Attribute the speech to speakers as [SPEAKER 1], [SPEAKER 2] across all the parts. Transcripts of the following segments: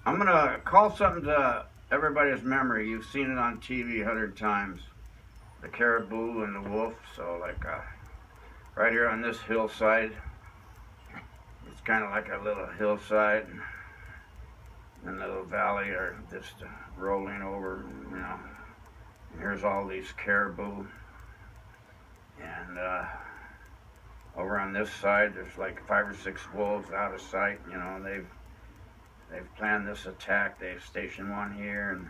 [SPEAKER 1] I'm gonna call something to everybody's memory. You've seen it on TV 100 times. The caribou and the wolf. So like right here on this hillside, it's kind of like a little hillside and a little valley are just rolling over. You know, and here's all these caribou, and over on this side, there's like 5 or 6 wolves out of sight. You know, they've planned this attack. They've stationed one here, and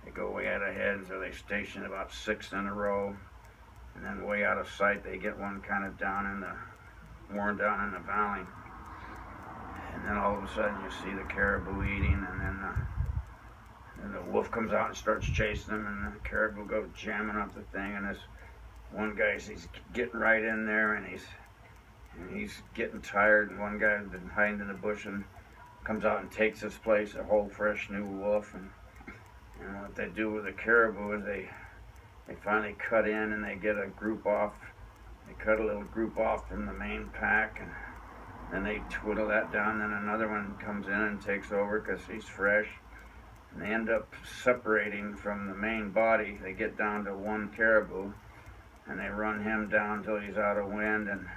[SPEAKER 1] they go way out ahead, so they station about 6 in a row, and then way out of sight, they get one kind of down in the worn down in the valley, and then all of a sudden you see the caribou eating, and the wolf comes out and starts chasing them, and the caribou goes jamming up the thing, and this one guy he's getting right in there, and he's getting tired, and one guy's been hiding in the bush and comes out and takes his place, a whole fresh new wolf, and what they do with the caribou is they finally cut in and they get a group off. They cut a little group off from the main pack, and then they twiddle that down. Then another one comes in and takes over because he's fresh. And they end up separating from the main body. They get down to one caribou, and they run him down till he's out of wind, and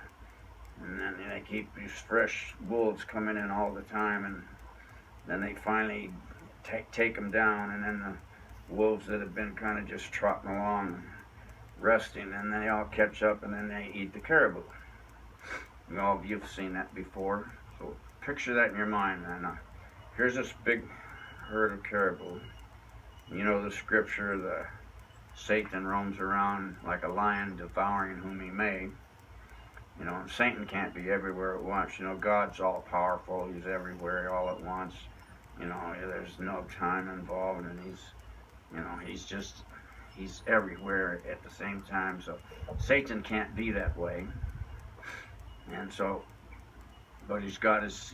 [SPEAKER 1] then they keep these fresh wolves coming in all the time, and then they finally take him down, and then the wolves that have been kind of just trotting along, resting, and they all catch up, and then they eat the caribou. And all of you've seen that before, so picture that in your mind. And here's this big herd of caribou. You know the scripture, the Satan roams around like a lion, devouring whom he may. You know, and Satan can't be everywhere at once. You know, God's all powerful. He's everywhere all at once. You know, there's no time involved, and he's everywhere at the same time. So Satan can't be that way. And so, but he's got his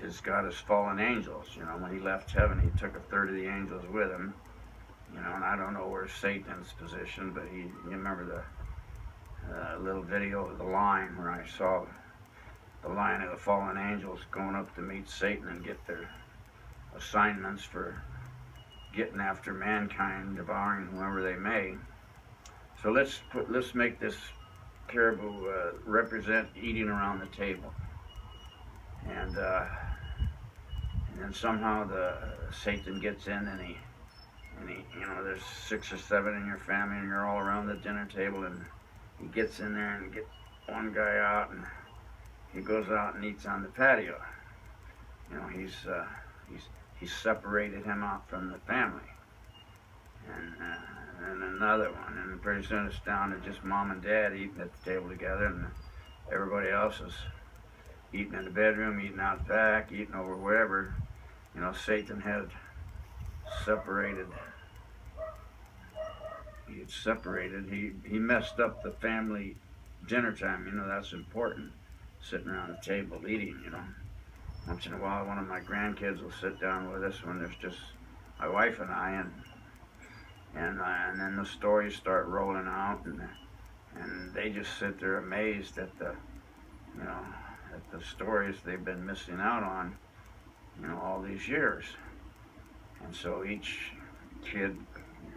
[SPEAKER 1] fallen angels. You know, when he left heaven, he took a third of the angels with him. You know, and I don't know where Satan's positioned, but you remember the little video of the line where I saw the line of the fallen angels going up to meet Satan and get their assignments for getting after mankind, devouring whoever they may. So let's make this caribou represent eating around the table, and then somehow the Satan gets in, and he you know, there's 6 or 7 in your family, and you're all around the dinner table, and he gets in there and gets one guy out, and he goes out and eats on the patio. You know, he's separated him out from the family, and another one, and pretty soon it's down to just mom and dad eating at the table together, and everybody else is eating in the bedroom, eating out back, eating over wherever. You know, Satan had separated. He had separated. He messed up the family dinner time. You know, that's important. Sitting around the table eating. You know, once in a while, one of my grandkids will sit down with us when there's just my wife and I, and then the stories start rolling out, and they just sit there amazed at the, you know, at the stories they've been missing out on, you know, all these years. And so each kid,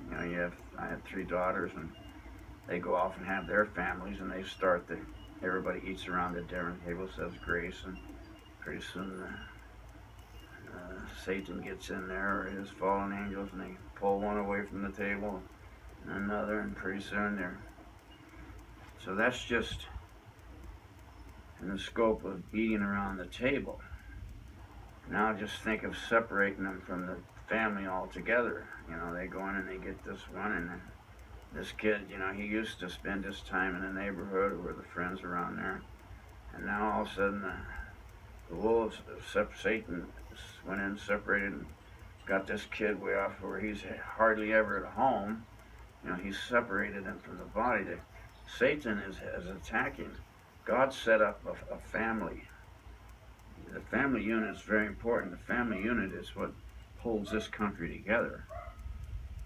[SPEAKER 1] you know, I have 3 daughters, and they go off and have their families, and they start everybody eats around the dinner table, says grace, and pretty soon Satan gets in there, or his fallen angels, and they pull one away from the table, and another, and pretty soon they're. So that's just in the scope of eating around the table. Now just think of separating them from the family altogether. You know, they go in and they get this one, and this kid, you know, he used to spend his time in the neighborhood or with the friends around there, and now all of a sudden the wolves, Satan went in, separated, and got this kid way off where he's hardly ever at home. You know, he's separated him from the body. Satan is attacking. God set up a family. The family unit is very important. The family unit is what holds this country together.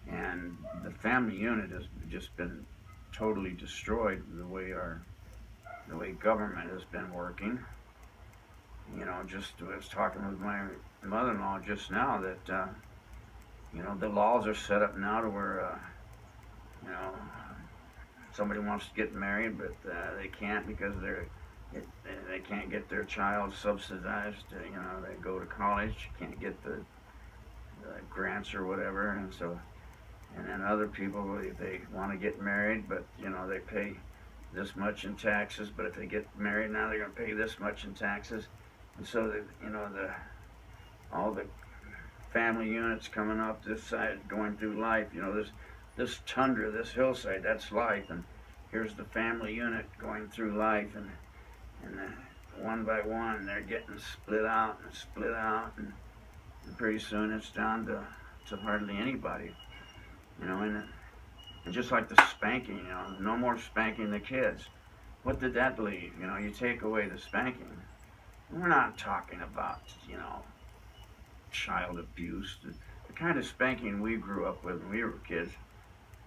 [SPEAKER 1] And the family unit has just been totally destroyed the way government has been working. You know, just was talking with my mother-in-law just now that you know, the laws are set up now to where you know, somebody wants to get married, but they can't because they can't get their child subsidized. You know, they go to college, can't get the grants or whatever, and so, and then other people, they want to get married, but you know, they pay this much in taxes, but if they get married now, they're going to pay this much in taxes, and so you know, all the family units coming up this side, going through life. You know, this tundra, this hillside, that's life, and here's the family unit going through life, and one by one they're getting split out and split out, and pretty soon it's down to hardly anybody. You know, and just like the spanking, you know, no more spanking the kids. What did that leave? You know, you take away the spanking. We're not talking about, you know, child abuse. The kind of spanking we grew up with when we were kids,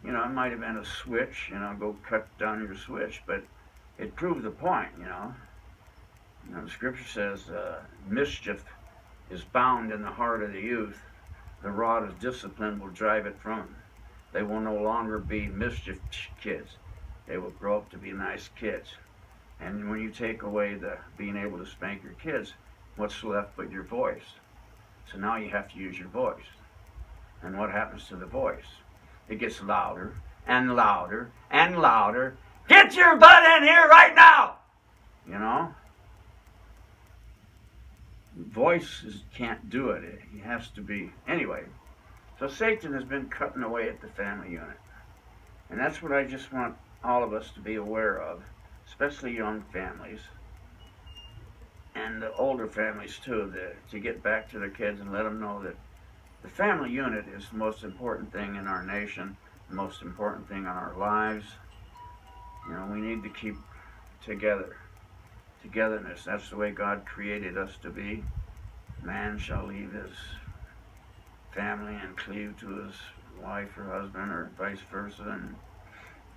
[SPEAKER 1] you know, it might have been a switch, you know, go cut down your switch, but it proved the point, you know. You know, the scripture says, mischief is bound in the heart of the youth. The rod of discipline will drive it from them. They will no longer be mischief kids. They will grow up to be nice kids. And when you take away the being able to spank your kids, what's left but your voice? So now you have to use your voice. And what happens to the voice? It gets louder and louder and louder. Get your butt in here right now! You know? Voices can't do it. It has to be. Anyway, so Satan has been cutting away at the family unit. And that's what I just want all of us to be aware of, especially young families and the older families too, to get back to their kids and let them know that the family unit is the most important thing in our nation, the most important thing in our lives. You know, we need to keep together. Togetherness, that's the way God created us to be. Man shall leave his family and cleave to his wife or husband, or vice versa, and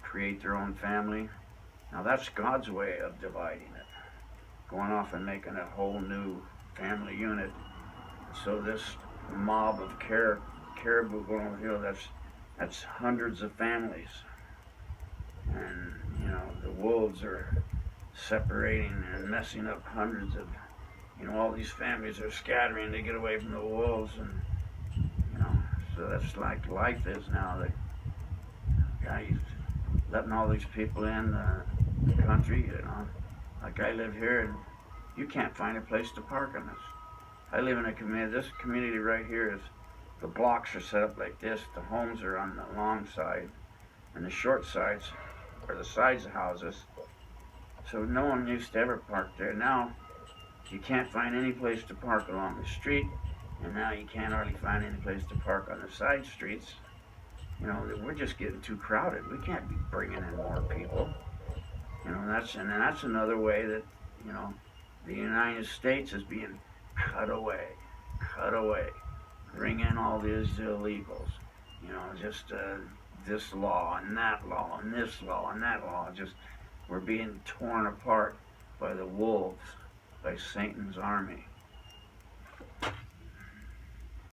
[SPEAKER 1] create their own family. Now that's God's way of dividing it, going off and making a whole new family unit. So this mob of caribou going over here, that's hundreds of families, and you know, the wolves are separating and messing up hundreds of, you know, all these families are scattering to get away from the wolves, and you know, so that's like life is now. The guys letting all these people in the country, you know, like I live here, and you can't find a place to park on this. I live in a community. This community right here is, the blocks are set up like this. The homes are on the long side, and the short sides are the sides of houses. So no one used to ever park there. Now you can't find any place to park along the street, and now you can't hardly find any place to park on the side streets. You know, we're just getting too crowded. We can't be bringing in more people. You know, that's another way that, you know, the United States is being cut away. Bring in all these illegals. You know, just this law and that law and this law and that law. Just, we're being torn apart by the wolves, by Satan's army.